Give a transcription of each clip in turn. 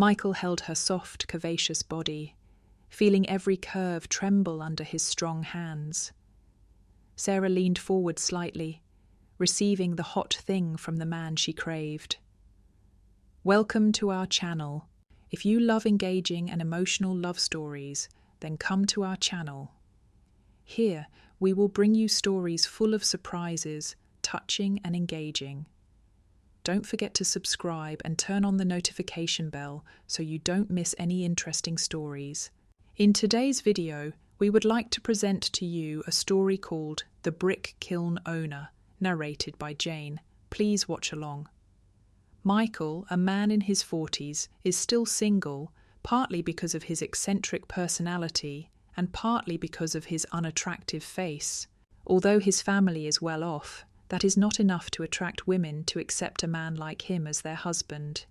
Michael held her soft, curvaceous body, feeling every curve tremble under his strong hands. Sarah leaned forward slightly, receiving the hot thing from the man she craved. Welcome to our channel. If you love engaging and emotional love stories, then come to our channel. Here, we will bring you stories full of surprises, touching and engaging. Don't forget to subscribe and turn on the notification bell so you don't miss any interesting stories. In today's video, we would like to present to you a story called The Brick Kiln Owner, narrated by Jane. Please watch along. Michael, a man in his 40s, is still single, partly because of his eccentric personality and partly because of his unattractive face. Although his family is well off, that is not enough to attract women to accept a man like him as their husband.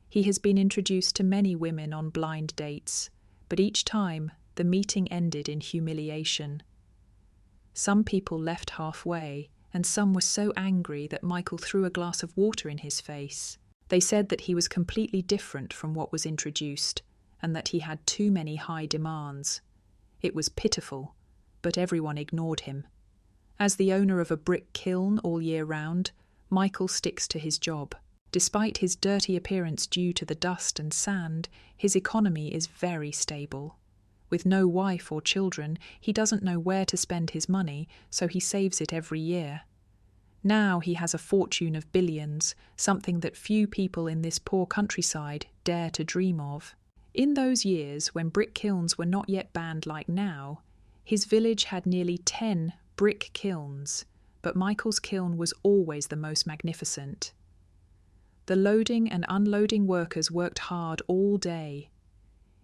He has been introduced to many women on blind dates, but each time the meeting ended in humiliation. Some people left halfway, and some were so angry that Michael threw a glass of water in his face. They said that he was completely different from what was introduced, and that he had too many high demands. It was pitiful, but everyone ignored him. As the owner of a brick kiln all year round, Michael sticks to his job. Despite his dirty appearance due to the dust and sand, his economy is very stable. With no wife or children, he doesn't know where to spend his money, so he saves it every year. Now he has a fortune of billions, something that few people in this poor countryside dare to dream of. In those years, when brick kilns were not yet banned like now, his village had nearly 10 brick kilns, but Michael's kiln was always the most magnificent. The loading and unloading workers worked hard all day.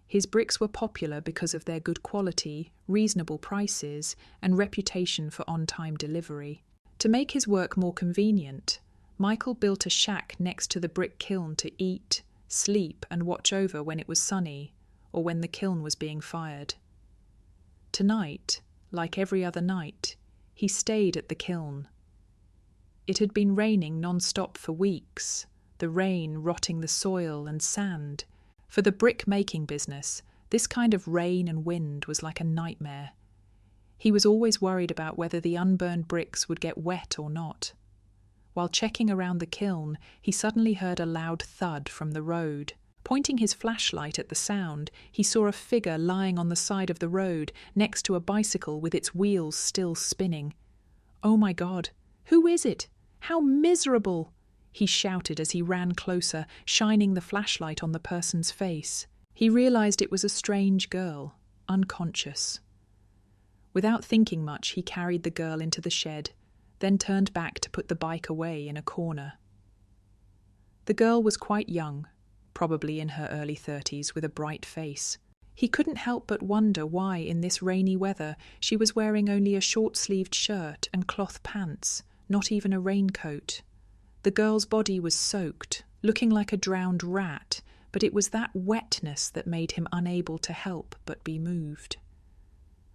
His bricks were popular because of their good quality, reasonable prices, and reputation for on-time delivery. To make his work more convenient, Michael built a shack next to the brick kiln to eat, sleep, and watch over when it was sunny, or when the kiln was being fired. Tonight, like every other night, he stayed at the kiln. It had been raining non-stop for weeks, the rain rotting the soil and sand. For the brick-making business, this kind of rain and wind was like a nightmare. He was always worried about whether the unburned bricks would get wet or not. While checking around the kiln, he suddenly heard a loud thud from the road. Pointing his flashlight at the sound, he saw a figure lying on the side of the road next to a bicycle with its wheels still spinning. "Oh my God, who is it? How miserable!" he shouted as he ran closer, shining the flashlight on the person's face. He realized it was a strange girl, unconscious. Without thinking much, he carried the girl into the shed, then turned back to put the bike away in a corner. The girl was quite young, probably in her early 30s, with a bright face. He couldn't help but wonder why, in this rainy weather, she was wearing only a short-sleeved shirt and cloth pants, not even a raincoat. The girl's body was soaked, looking like a drowned rat, but it was that wetness that made him unable to help but be moved.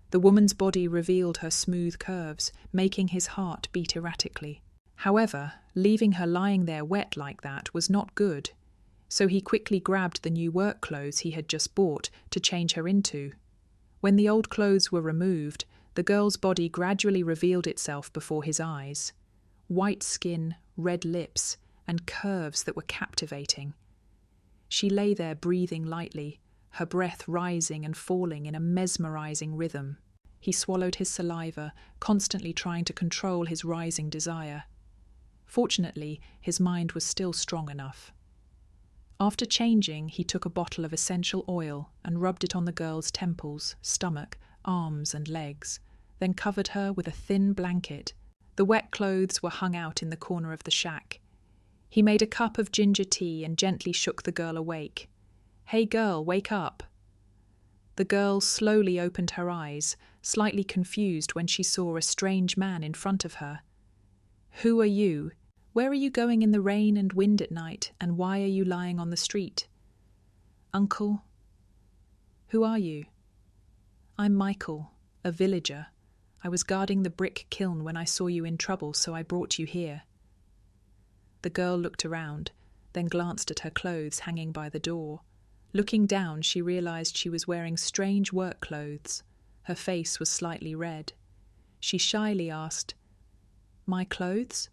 The woman's body revealed her smooth curves, making his heart beat erratically. However, leaving her lying there wet like that was not good, so he quickly grabbed the new work clothes he had just bought to change her into. When the old clothes were removed, the girl's body gradually revealed itself before his eyes. White skin, red lips, and curves that were captivating. She lay there breathing lightly, her breath rising and falling in a mesmerizing rhythm. He swallowed his saliva, constantly trying to control his rising desire. Fortunately, his mind was still strong enough. After changing, he took a bottle of essential oil and rubbed it on the girl's temples, stomach, arms, and legs, then covered her with a thin blanket. The wet clothes were hung out in the corner of the shack. He made a cup of ginger tea and gently shook the girl awake. "Hey girl, wake up." The girl slowly opened her eyes, slightly confused when she saw a strange man in front of her. "Who are you? Where are you going in the rain and wind at night, and why are you lying on the street?" "Uncle." "Who are you?" "I'm Michael, a villager. I was guarding the brick kiln when I saw you in trouble, so I brought you here." The girl looked around. then glanced at her clothes hanging by the door. Looking down, she realized she was wearing strange work clothes. Her face was slightly red. She shyly asked, "My clothes?"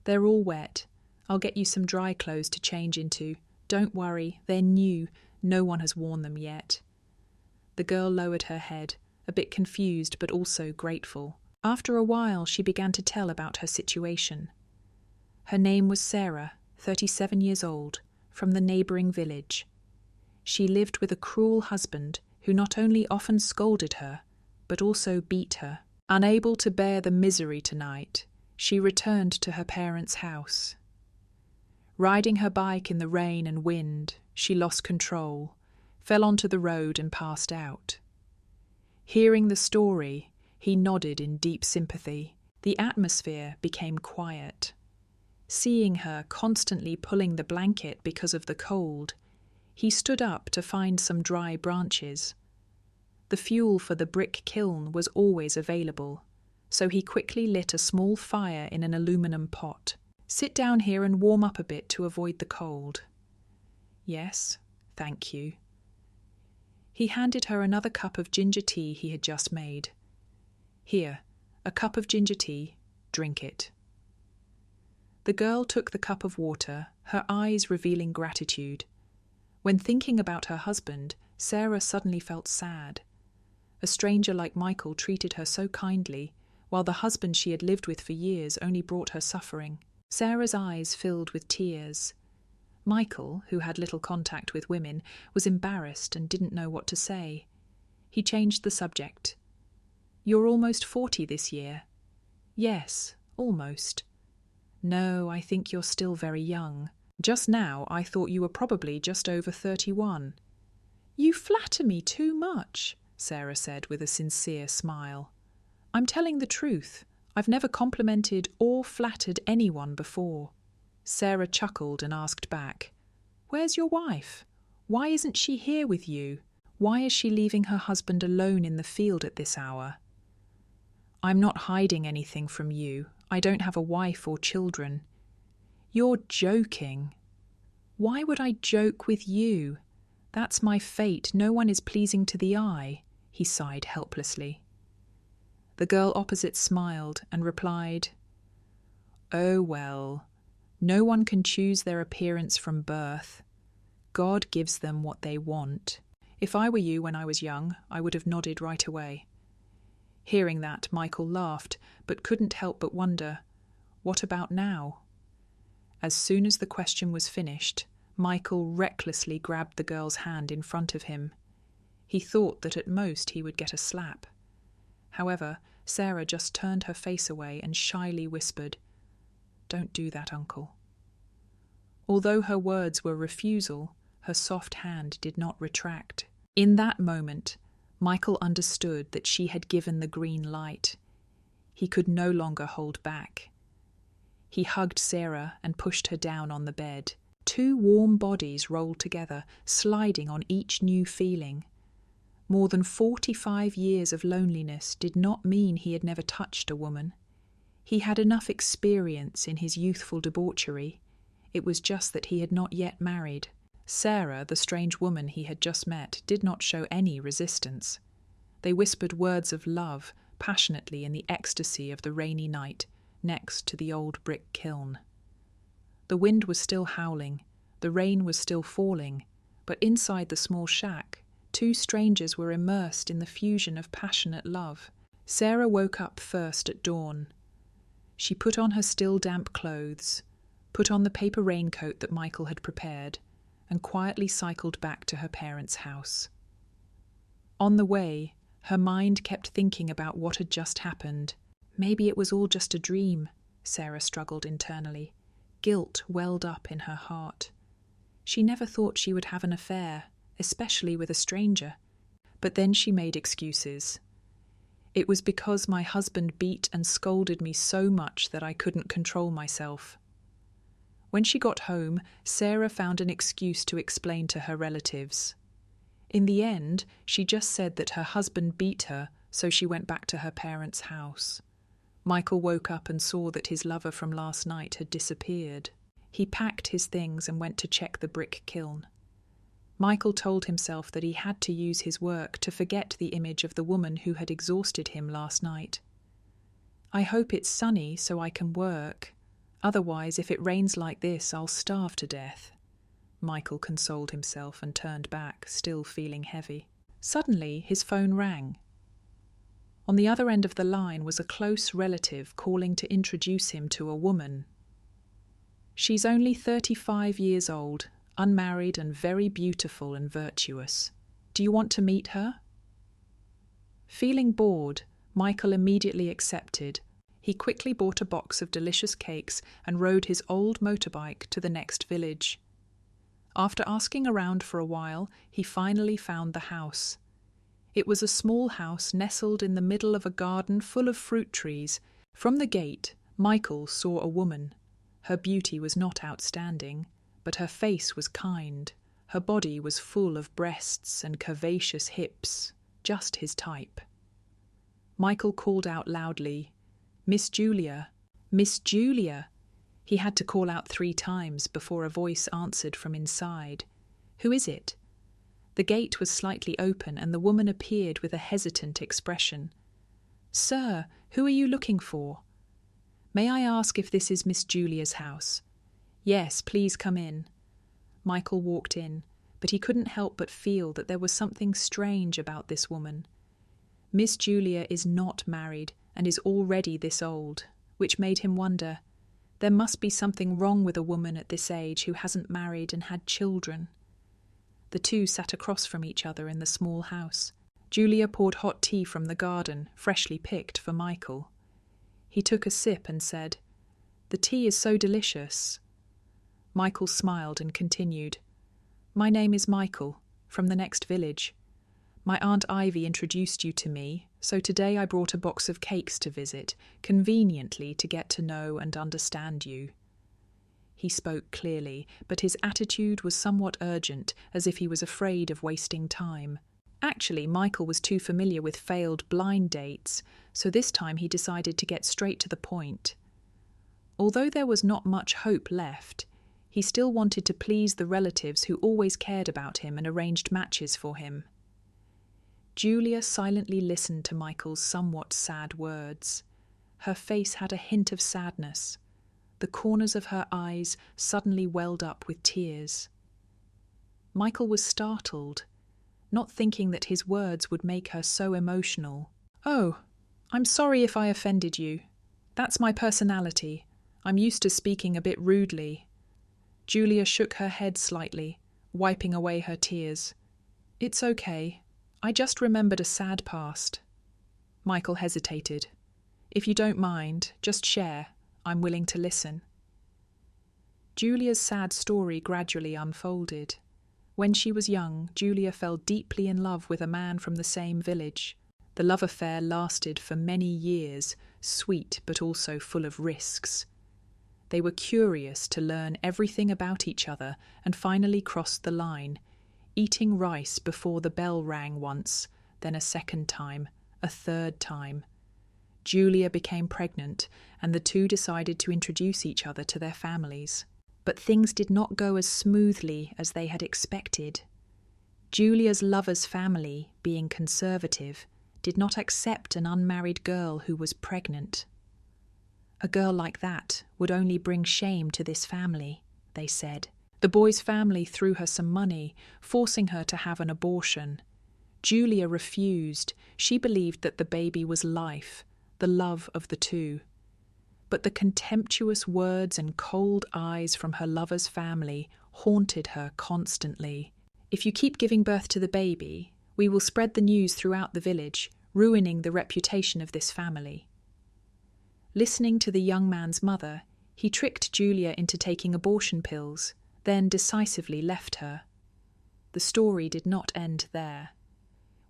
"They're all wet. I'll get you some dry clothes to change into. Don't worry, they're new. No one has worn them yet." The girl lowered her head, a bit confused but also grateful. After a while, she began to tell about her situation. Her name was Sarah, 37 years old, from the neighbouring village. She lived with a cruel husband who not only often scolded her, but also beat her. Unable to bear the misery tonight, she returned to her parents' house. Riding her bike in the rain and wind, she lost control, fell onto the road and passed out. Hearing the story, he nodded in deep sympathy. The atmosphere became quiet. Seeing her constantly pulling the blanket because of the cold, he stood up to find some dry branches. The fuel for the brick kiln was always available, so he quickly lit a small fire in an aluminum pot. "Sit down here and warm up a bit to avoid the cold." "Yes, thank you." He handed her another cup of ginger tea he had just made. "Here, a cup of ginger tea. Drink it." The girl took the cup of water, her eyes revealing gratitude. When thinking about her husband, Sarah suddenly felt sad. A stranger like Michael treated her so kindly, while the husband she had lived with for years only brought her suffering. Sarah's eyes filled with tears. Michael, who had little contact with women, was embarrassed and didn't know what to say. He changed the subject. "You're almost 40 this year." "Yes, almost." "No, I think you're still very young. Just now I thought you were probably just over 31. "You flatter me too much," Sarah said with a sincere smile. "I'm telling the truth. I've never complimented or flattered anyone before." Sarah chuckled and asked back, "Where's your wife? Why isn't she here with you? Why is she leaving her husband alone in the field at this hour?" "I'm not hiding anything from you. I don't have a wife or children." "You're joking." "Why would I joke with you? That's my fate. No one is pleasing to the eye," he sighed helplessly. The girl opposite smiled and replied, "Oh well, no one can choose their appearance from birth. God gives them what they want. If I were you when I was young, I would have nodded right away." Hearing that, Michael laughed, but couldn't help but wonder, what about now? As soon as the question was finished, Michael recklessly grabbed the girl's hand in front of him. He thought that at most he would get a slap. However, Sarah just turned her face away and shyly whispered, "Don't do that, Uncle." Although her words were refusal, her soft hand did not retract. In that moment, Michael understood that she had given the green light. He could no longer hold back. He hugged Sarah and pushed her down on the bed. Two warm bodies rolled together, sliding on each new feeling. More than 45 years of loneliness did not mean he had never touched a woman. He had enough experience in his youthful debauchery. It was just that he had not yet married. Sarah, the strange woman he had just met, did not show any resistance. They whispered words of love passionately in the ecstasy of the rainy night next to the old brick kiln. The wind was still howling, the rain was still falling, but inside the small shack, two strangers were immersed in the fusion of passionate love. Sarah woke up first at dawn. She put on her still damp clothes, put on the paper raincoat that Michael had prepared, and quietly cycled back to her parents' house. On the way, her mind kept thinking about what had just happened. Maybe it was all just a dream, Sarah struggled internally. Guilt welled up in her heart. She never thought she would have an affair, especially with a stranger. But then she made excuses. It was because my husband beat and scolded me so much that I couldn't control myself. When she got home, Sarah found an excuse to explain to her relatives. In the end, she just said that her husband beat her, so she went back to her parents' house. Michael woke up and saw that his lover from last night had disappeared. He packed his things and went to check the brick kiln. Michael told himself that he had to use his work to forget the image of the woman who had exhausted him last night. I hope it's sunny so I can work. Otherwise, if it rains like this, I'll starve to death. Michael consoled himself and turned back, still feeling heavy. Suddenly, his phone rang. On the other end of the line was a close relative calling to introduce him to a woman. She's only 35 years old, unmarried and very beautiful and virtuous. Do you want to meet her? Feeling bored, Michael immediately accepted. He quickly bought a box of delicious cakes and rode his old motorbike to the next village. After asking around for a while, he finally found the house. It was a small house nestled in the middle of a garden full of fruit trees. From the gate, Michael saw a woman. Her beauty was not outstanding, but her face was kind. Her body was full of breasts and curvaceous hips, just his type. Michael called out loudly, "Miss Julia! Miss Julia!" He had to call out 3 times before a voice answered from inside. "Who is it?" The gate was slightly open and the woman appeared with a hesitant expression. "Sir, who are you looking for?" "May I ask if this is Miss Julia's house?" "Yes, please come in." Michael walked in, but he couldn't help but feel that there was something strange about this woman. Miss Julia is not married and is already this old, which made him wonder, there must be something wrong with a woman at this age who hasn't married and had children. The two sat across from each other in the small house. Julia poured hot tea from the garden, freshly picked, for Michael. He took a sip and said, "The tea is so delicious." Michael smiled and continued, "My name is Michael, from the next village. My Aunt Ivy introduced you to me, so today I brought a box of cakes to visit, conveniently to get to know and understand you." He spoke clearly, but his attitude was somewhat urgent, as if he was afraid of wasting time. Actually, Michael was too familiar with failed blind dates, so this time he decided to get straight to the point. Although there was not much hope left, he still wanted to please the relatives who always cared about him and arranged matches for him. Julia silently listened to Michael's somewhat sad words. Her face had a hint of sadness. The corners of her eyes suddenly welled up with tears. Michael was startled, not thinking that his words would make her so emotional. "Oh, I'm sorry if I offended you. That's my personality. I'm used to speaking a bit rudely." Julia shook her head slightly, wiping away her tears. "It's okay. I just remembered a sad past." Michael hesitated. "If you don't mind, just share. I'm willing to listen." Julia's sad story gradually unfolded. When she was young, Julia fell deeply in love with a man from the same village. The love affair lasted for many years, sweet but also full of risks. They were curious to learn everything about each other and finally crossed the line, eating rice before the bell rang once, then a second time, a third time. Julia became pregnant, and the two decided to introduce each other to their families. But things did not go as smoothly as they had expected. Julia's lover's family, being conservative, did not accept an unmarried girl who was pregnant. "A girl like that would only bring shame to this family," they said. The boy's family threw her some money, forcing her to have an abortion. Julia refused. She believed that the baby was life, the love of the two. But the contemptuous words and cold eyes from her lover's family haunted her constantly. "If you keep giving birth to the baby, we will spread the news throughout the village, ruining the reputation of this family." Listening to the young man's mother, he tricked Julia into taking abortion pills, then decisively left her. The story did not end there.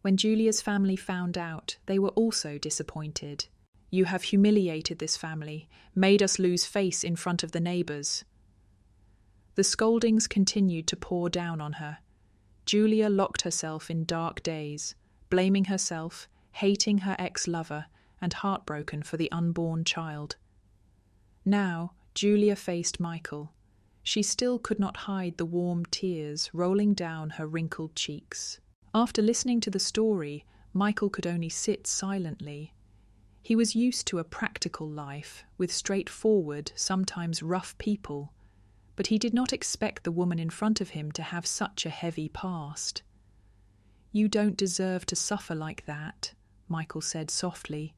When Julia's family found out, they were also disappointed. "You have humiliated this family, made us lose face in front of the neighbours." The scoldings continued to pour down on her. Julia locked herself in dark days, blaming herself, hating her ex-lover, and heartbroken for the unborn child. Now, Julia faced Michael. She still could not hide the warm tears rolling down her wrinkled cheeks. After listening to the story, Michael could only sit silently. He was used to a practical life, with straightforward, sometimes rough people, but he did not expect the woman in front of him to have such a heavy past. "You don't deserve to suffer like that," Michael said softly.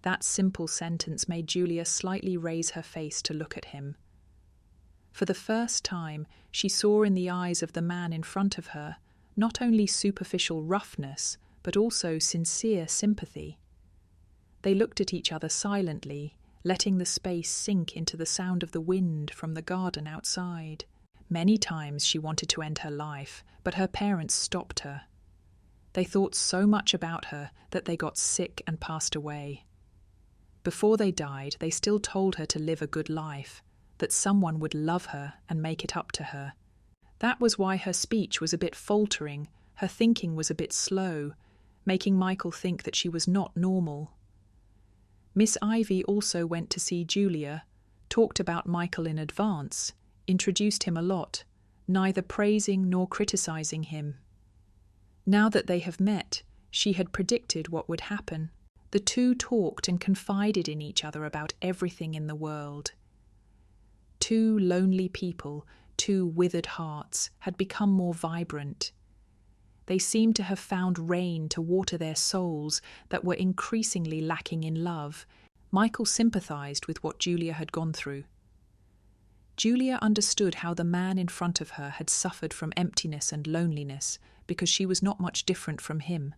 That simple sentence made Julia slightly raise her face to look at him. For the first time, she saw in the eyes of the man in front of her not only superficial roughness, but also sincere sympathy. They looked at each other silently, letting the space sink into the sound of the wind from the garden outside. Many times she wanted to end her life, but her parents stopped her. They thought so much about her that they got sick and passed away. Before they died, they still told her to live a good life, that someone would love her and make it up to her. That was why her speech was a bit faltering, her thinking was a bit slow, making Michael think that she was not normal. Miss Ivy also went to see Julia, talked about Michael in advance, introduced him a lot, neither praising nor criticizing him. Now that they have met, she had predicted what would happen. The two talked and confided in each other about everything in the world. Two lonely people, two withered hearts, had become more vibrant. They seemed to have found rain to water their souls that were increasingly lacking in love. Michael sympathized with what Julia had gone through. Julia understood how the man in front of her had suffered from emptiness and loneliness because she was not much different from him.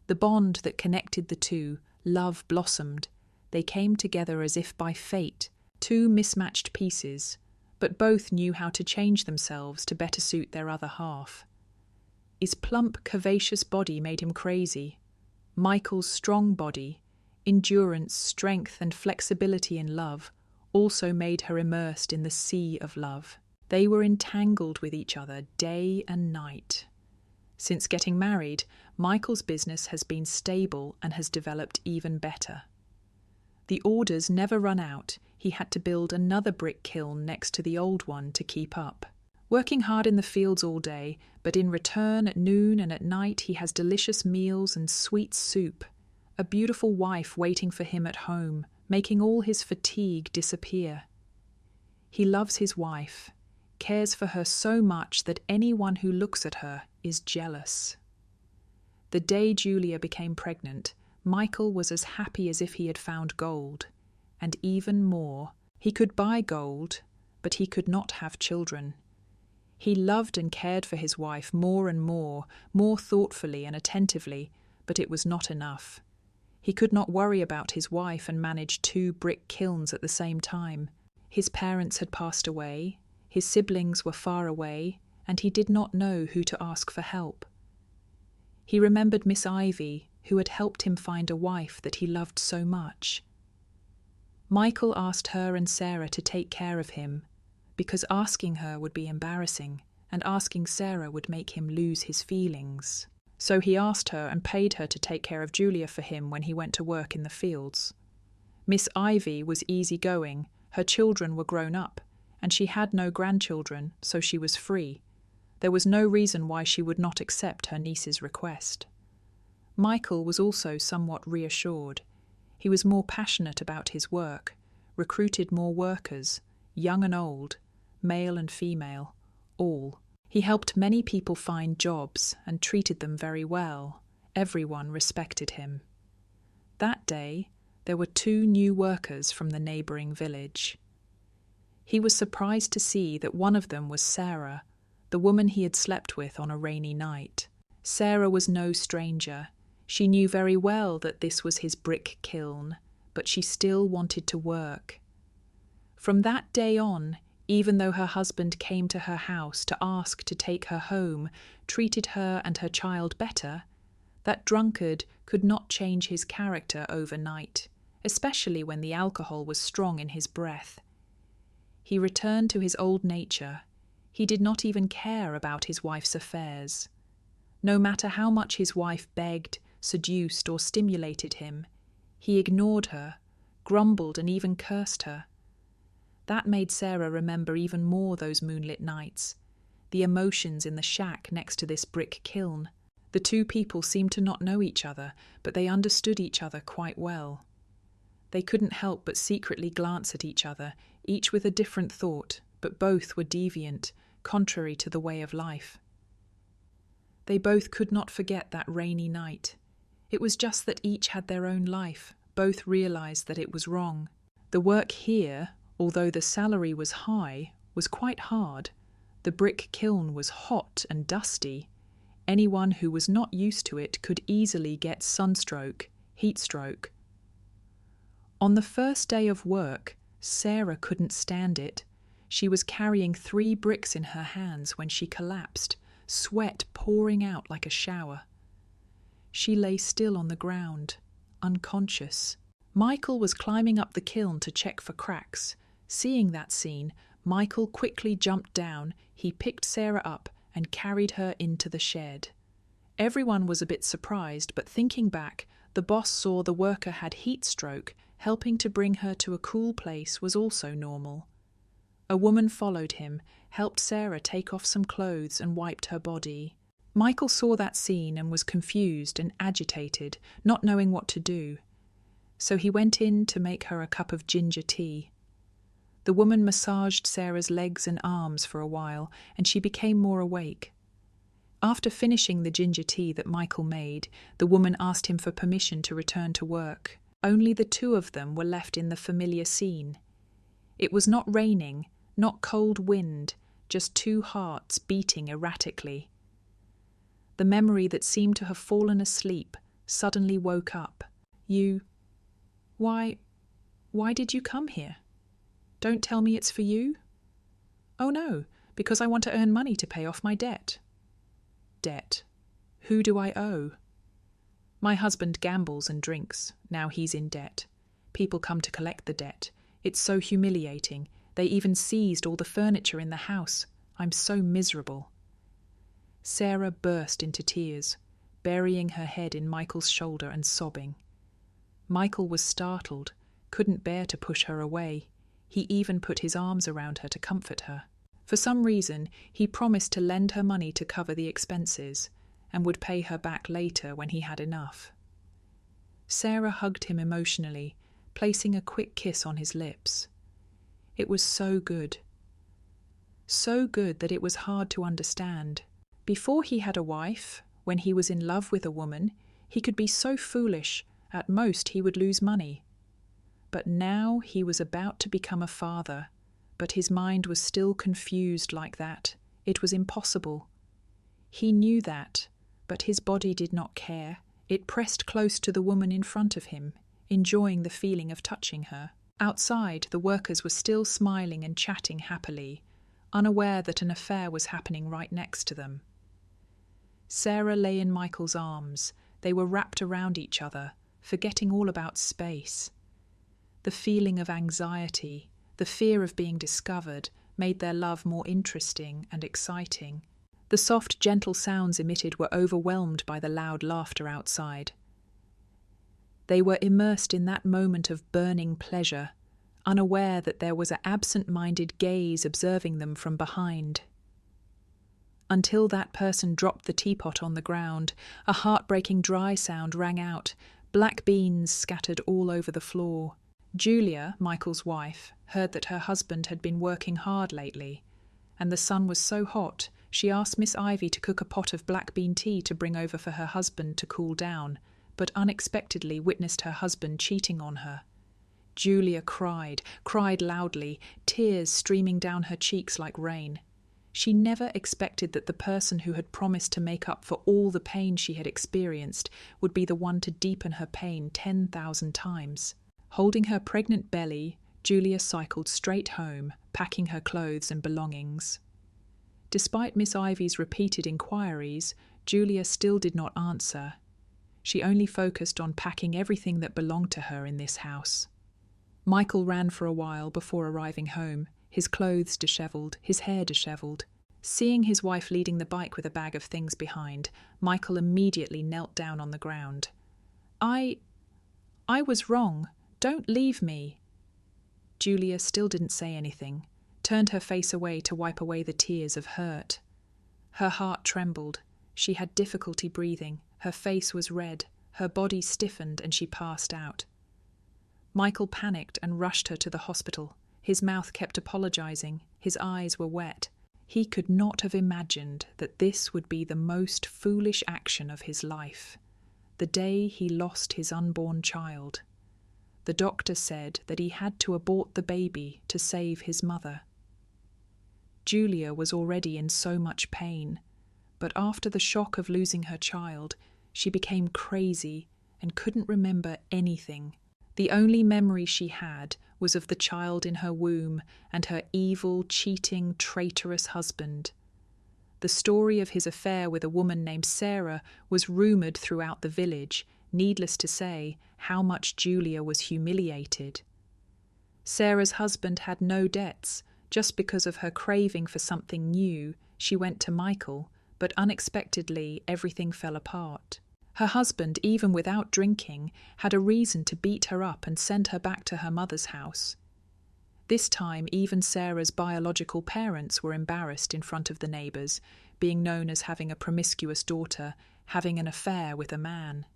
The bond that connected the two, love, blossomed. They came together as if by fate, two mismatched pieces, but both knew how to change themselves to better suit their other half. His plump, curvaceous body made him crazy. Michael's strong body, endurance, strength, and flexibility in love also made her immersed in the sea of love. They were entangled with each other day and night. Since getting married, Michael's business has been stable and has developed even better. The orders never run out. He had to build another brick kiln next to the old one to keep up. Working hard in the fields all day, but in return at noon and at night he has delicious meals and sweet soup, a beautiful wife waiting for him at home, making all his fatigue disappear. He loves his wife, cares for her so much that anyone who looks at her is jealous. The day Julia became pregnant, Michael was as happy as if he had found gold, and even more. He could buy gold, but he could not have children. He loved and cared for his wife more and more thoughtfully and attentively, but it was not enough. He could not worry about his wife and manage 2 brick kilns at the same time. His parents had passed away, his siblings were far away, and he did not know who to ask for help. He remembered Miss Ivy, who had helped him find a wife that he loved so much. Michael asked her and Sarah to take care of him, because asking her would be embarrassing, and asking Sarah would make him lose his feelings. So he asked her and paid her to take care of Julia for him when he went to work in the fields. Miss Ivy was easygoing, her children were grown up, and she had no grandchildren, so she was free. There was no reason why she would not accept her niece's request. Michael was also somewhat reassured. He was more passionate about his work, recruited more workers, young and old, male and female, all. He helped many people find jobs and treated them very well. Everyone respected him. That day, there were 2 new workers from the neighbouring village. He was surprised to see that one of them was Sarah, the woman he had slept with on a rainy night. Sarah was no stranger. She knew very well that this was his brick kiln, but she still wanted to work. From that day on, even though her husband came to her house to ask to take her home, treated her and her child better, that drunkard could not change his character overnight, especially when the alcohol was strong in his breath. He returned to his old nature. He did not even care about his wife's affairs. No matter how much his wife begged, seduced, or stimulated him, he ignored her, grumbled, and even cursed her. That made Sarah remember even more those moonlit nights, the emotions in the shack next to this brick kiln. The two people seemed to not know each other, but they understood each other quite well. They couldn't help but secretly glance at each other, each with a different thought, but both were deviant, contrary to the way of life. They both could not forget that rainy night. It was just that each had their own life. Both realized that it was wrong. The work here, although the salary was high, was quite hard. The brick kiln was hot and dusty. Anyone who was not used to it could easily get sunstroke, heat stroke. On the first day of work, Sarah couldn't stand it. She was carrying 3 bricks in her hands when she collapsed, sweat pouring out like a shower. She lay still on the ground, unconscious. Michael was climbing up the kiln to check for cracks. Seeing that scene, Michael quickly jumped down. He picked Sarah up and carried her into the shed. Everyone was a bit surprised, but thinking back, the boss saw the worker had heat stroke. Helping to bring her to a cool place was also normal. A woman followed him, helped Sarah take off some clothes and wiped her body. Michael saw that scene and was confused and agitated, not knowing what to do. So he went in to make her a cup of ginger tea. The woman massaged Sarah's legs and arms for a while, and she became more awake. After finishing the ginger tea that Michael made, the woman asked him for permission to return to work. Only the two of them were left in the familiar scene. It was not raining, not cold wind, just 2 hearts beating erratically. The memory that seemed to have fallen asleep suddenly woke up. Why did you come here? Don't tell me it's for you? Oh no, because I want to earn money to pay off my debt. Debt. Who do I owe? My husband gambles and drinks. Now he's in debt. People come to collect the debt. It's so humiliating. They even seized all the furniture in the house. I'm so miserable. Sarah burst into tears, burying her head in Michael's shoulder and sobbing. Michael was startled, couldn't bear to push her away. He even put his arms around her to comfort her. For some reason, he promised to lend her money to cover the expenses, and would pay her back later when he had enough. Sarah hugged him emotionally, placing a quick kiss on his lips. It was so good. So good that it was hard to understand. Before he had a wife, when he was in love with a woman, he could be so foolish, at most he would lose money. But now he was about to become a father, but his mind was still confused like that. It was impossible. He knew that, but his body did not care. It pressed close to the woman in front of him, enjoying the feeling of touching her. Outside, the workers were still smiling and chatting happily, unaware that an affair was happening right next to them. Sarah lay in Michael's arms. They were wrapped around each other, forgetting all about space. The feeling of anxiety, the fear of being discovered, made their love more interesting and exciting. The soft, gentle sounds emitted were overwhelmed by the loud laughter outside. They were immersed in that moment of burning pleasure, unaware that there was an absent-minded gaze observing them from behind. Until that person dropped the teapot on the ground, a heartbreaking dry sound rang out, black beans scattered all over the floor. Julia, Michael's wife, heard that her husband had been working hard lately, and the sun was so hot, she asked Miss Ivy to cook a pot of black bean tea to bring over for her husband to cool down, but unexpectedly witnessed her husband cheating on her. Julia cried loudly, tears streaming down her cheeks like rain. She never expected that the person who had promised to make up for all the pain she had experienced would be the one to deepen her pain 10,000 times. Holding her pregnant belly, Julia cycled straight home, packing her clothes and belongings. Despite Miss Ivy's repeated inquiries, Julia still did not answer. She only focused on packing everything that belonged to her in this house. Michael ran for a while before arriving home, his clothes dishevelled, his hair dishevelled. Seeing his wife leading the bike with a bag of things behind, Michael immediately knelt down on the ground. I was wrong. Don't leave me. Julia still didn't say anything, turned her face away to wipe away the tears of hurt. Her heart trembled. She had difficulty breathing. Her face was red. Her body stiffened and she passed out. Michael panicked and rushed her to the hospital. His mouth kept apologizing. His eyes were wet. He could not have imagined that this would be the most foolish action of his life. The day he lost his unborn child. The doctor said that he had to abort the baby to save his mother. Julia was already in so much pain, but after the shock of losing her child, she became crazy and couldn't remember anything. The only memory she had was of the child in her womb and her evil, cheating, traitorous husband. The story of his affair with a woman named Sarah was rumoured throughout the village. Needless to say, how much Julia was humiliated. Sarah's husband had no debts. Just because of her craving for something new, she went to Michael, but unexpectedly everything fell apart. Her husband, even without drinking, had a reason to beat her up and send her back to her mother's house. This time, even Sarah's biological parents were embarrassed in front of the neighbours, being known as having a promiscuous daughter, having an affair with a man.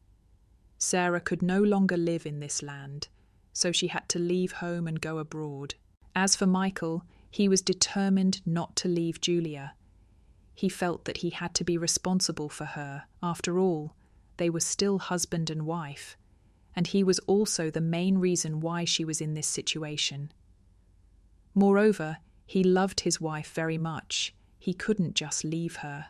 Sarah could no longer live in this land, so she had to leave home and go abroad. As for Michael, he was determined not to leave Julia. He felt that he had to be responsible for her. After all, they were still husband and wife, and he was also the main reason why she was in this situation. Moreover, he loved his wife very much. He couldn't just leave her.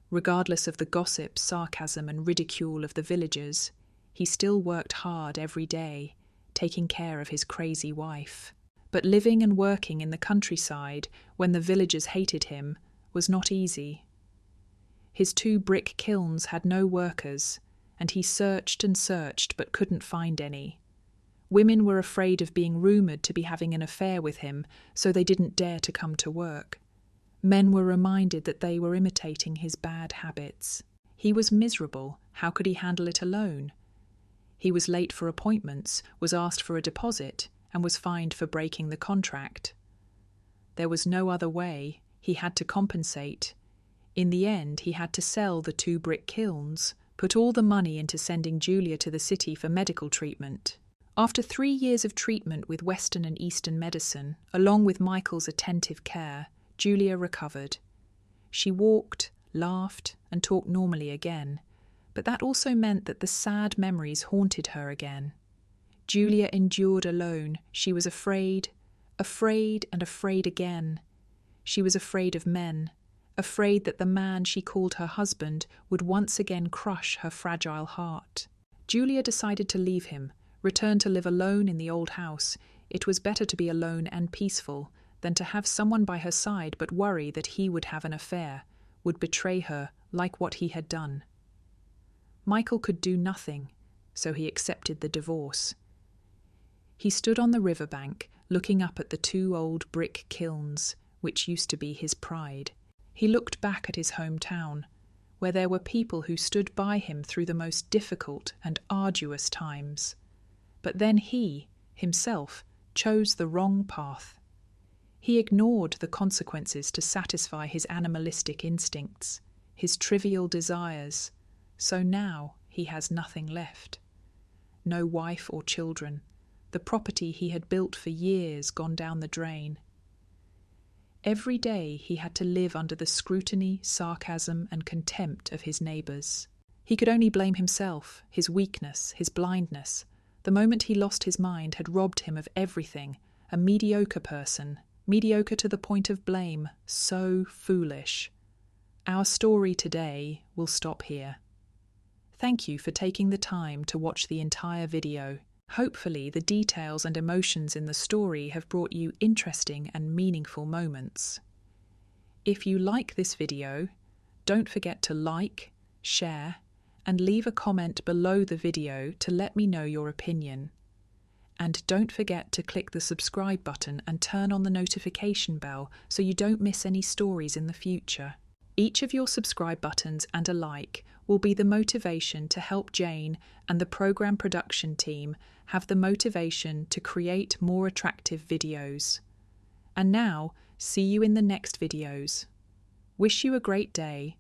Regardless of the gossip, sarcasm and ridicule of the villagers, he still worked hard every day, taking care of his crazy wife. But living and working in the countryside, when the villagers hated him, was not easy. His 2 brick kilns had no workers, and he searched and searched but couldn't find any. Women were afraid of being rumoured to be having an affair with him, so they didn't dare to come to work. Men were reminded that they were imitating his bad habits. He was miserable. How could he handle it alone? He was late for appointments, was asked for a deposit, and was fined for breaking the contract. There was no other way. He had to compensate. In the end, he had to sell the 2 brick kilns, put all the money into sending Julia to the city for medical treatment. After 3 years of treatment with Western and Eastern medicine, along with Michael's attentive care, Julia recovered. She walked, laughed, and talked normally again, but that also meant that the sad memories haunted her again. Julia endured alone. She was afraid, afraid and afraid again. She was afraid of men, afraid that the man she called her husband would once again crush her fragile heart. Julia decided to leave him, return to live alone in the old house. It was better to be alone and peaceful than to have someone by her side but worry that he would have an affair, would betray her like what he had done. Michael could do nothing, so he accepted the divorce. He stood on the riverbank, looking up at the 2 old brick kilns, which used to be his pride. He looked back at his hometown, where there were people who stood by him through the most difficult and arduous times. But then he, himself, chose the wrong path. He ignored the consequences to satisfy his animalistic instincts, his trivial desires, so now he has nothing left. No wife or children, the property he had built for years gone down the drain. Every day he had to live under the scrutiny, sarcasm, and contempt of his neighbours. He could only blame himself, his weakness, his blindness. The moment he lost his mind had robbed him of everything. A mediocre person, mediocre to the point of blame, so foolish. Our story today will stop here. Thank you for taking the time to watch the entire video. Hopefully, the details and emotions in the story have brought you interesting and meaningful moments. If you like this video, don't forget to like, share, and leave a comment below the video to let me know your opinion. And don't forget to click the subscribe button and turn on the notification bell so you don't miss any stories in the future. Each of your subscribe buttons and a like will be the motivation to help Jane and the program production team have the motivation to create more attractive videos. And now, see you in the next videos. Wish you a great day.